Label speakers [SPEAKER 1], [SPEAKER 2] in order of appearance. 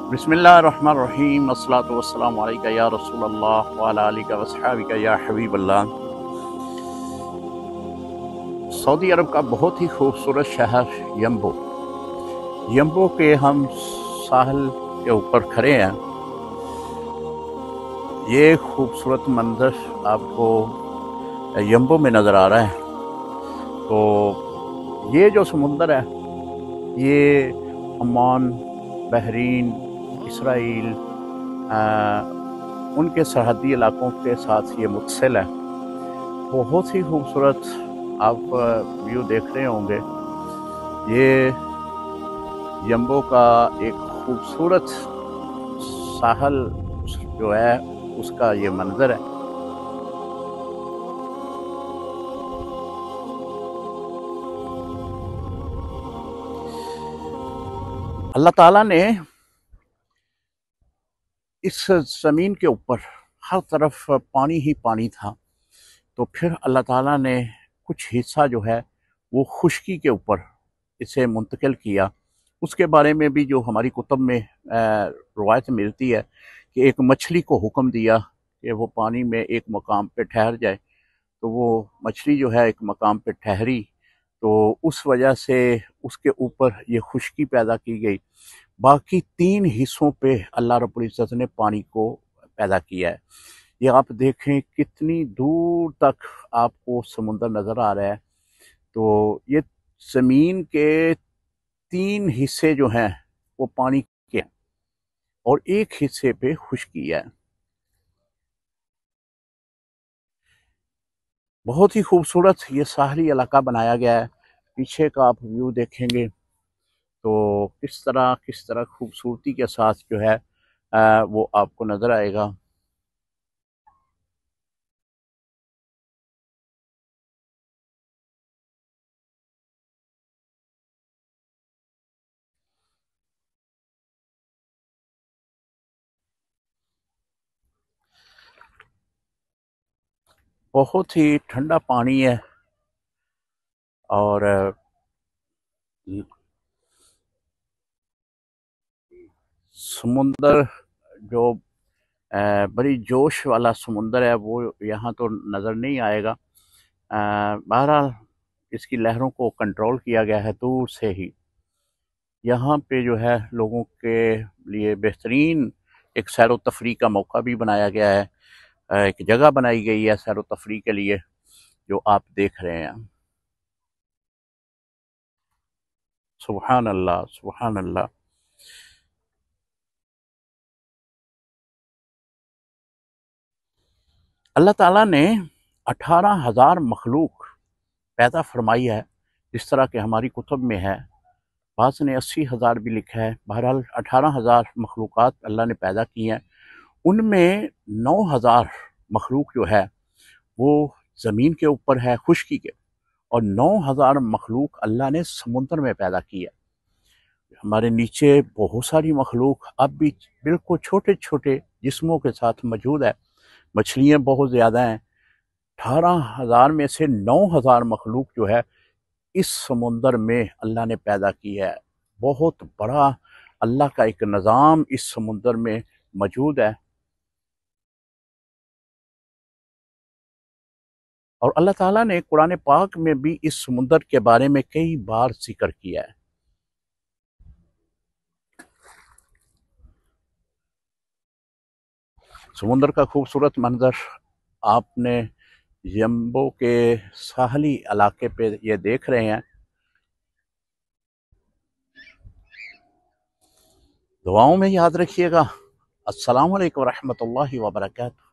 [SPEAKER 1] बिस्मिल्लाहिर्रहमानिर्रहीम अस्सलातु वस्सलामु अलैका या रसूल अल्लाह व अला आलिका व अस्हाबिका या हबीब अल्लाह। सऊदी अरब का बहुत ही खूबसूरत शहर यम्बो। यम्बो के हम साहल के ऊपर खड़े हैं। ये खूबसूरत मंजर आपको यम्बो में नज़र आ रहा है। तो ये जो समुंदर है ये ओमान, बहरीन, इसराइल उनके सरहदी इलाकों के साथ ये मुत्तसिल है। बहुत ही खूबसूरत आप व्यू देख रहे होंगे। ये यम्बो का एक खूबसूरत साहल जो है उसका ये मंजर है। अल्लाह ताला ने इस ज़मीन के ऊपर हर तरफ पानी ही पानी था, तो फिर अल्लाह ताला ने कुछ हिस्सा जो है वो खुश्की के ऊपर इसे मुंतकिल किया। उसके बारे में भी जो हमारी कुतुब में रवायत मिलती है कि एक मछली को हुक्म दिया कि वो पानी में एक मकाम पे ठहर जाए, तो वो मछली जो है एक मकाम पे ठहरी, तो उस वजह से उसके ऊपर ये खुश्की पैदा की गई। बाकी 3 हिस्सों पे अल्लाह रब्बुल इज़्ज़त ने पानी को पैदा किया है। ये आप देखें कितनी दूर तक आपको समुंदर नज़र आ रहा है। तो ये ज़मीन के 3 हिस्से जो हैं वो पानी के हैं और एक हिस्से पे खुश्की है। बहुत ही खूबसूरत ये साहली इलाका बनाया गया है। पीछे का आप व्यू देखेंगे तो किस तरह खूबसूरती के साथ जो है वो आपको नज़र आएगा। बहुत ही ठंडा पानी है और समुंदर जो बड़ी जोश वाला समुंदर है वो यहाँ तो नज़र नहीं आएगा। बहरहाल इसकी लहरों को कंट्रोल किया गया है दूर से ही। यहाँ पे जो है लोगों के लिए बेहतरीन एक सैर व तफरीह का मौका भी बनाया गया है। एक जगह बनाई गई है सैर व तफरीह के लिए जो आप देख रहे हैं। सुबहान अल्लाह, सुबहान अल्लाह। अल्लाह ताला ने 18,000 मखलूक पैदा फरमाई है, जिस तरह के हमारी कुतुब में है। बाज़ ने 80,000 भी लिखा है। बहरहाल 18,000 मखलूक़ात अल्लाह ने पैदा की हैं। उनमें 9,000 मखलूक जो है वो ज़मीन के ऊपर है खुश्की के, और 9,000 मखलूक अल्लाह ने समुंदर में पैदा की है। हमारे नीचे बहुत सारी मखलूक अब भी बिल्कुल छोटे छोटे जिस्मों के साथ मौजूद है। मछलियाँ बहुत ज़्यादा हैं। 18,000 में से 9,000 मखलूक जो है इस समुंदर में अल्लाह ने पैदा की है। बहुत बड़ा अल्लाह का एक निज़ाम इस समुंदर में मौजूद है। और अल्लाह ताला ने कुरान पाक में भी इस समुंदर के बारे में कई बार जिक्र किया है। समुंदर का खूबसूरत मंजर आपने यम्बो के साहली इलाके पे ये देख रहे हैं। दुआओं में याद रखिएगा। अस्सलामु अलैकुम रहमतुल्लाहि व बरकातहू।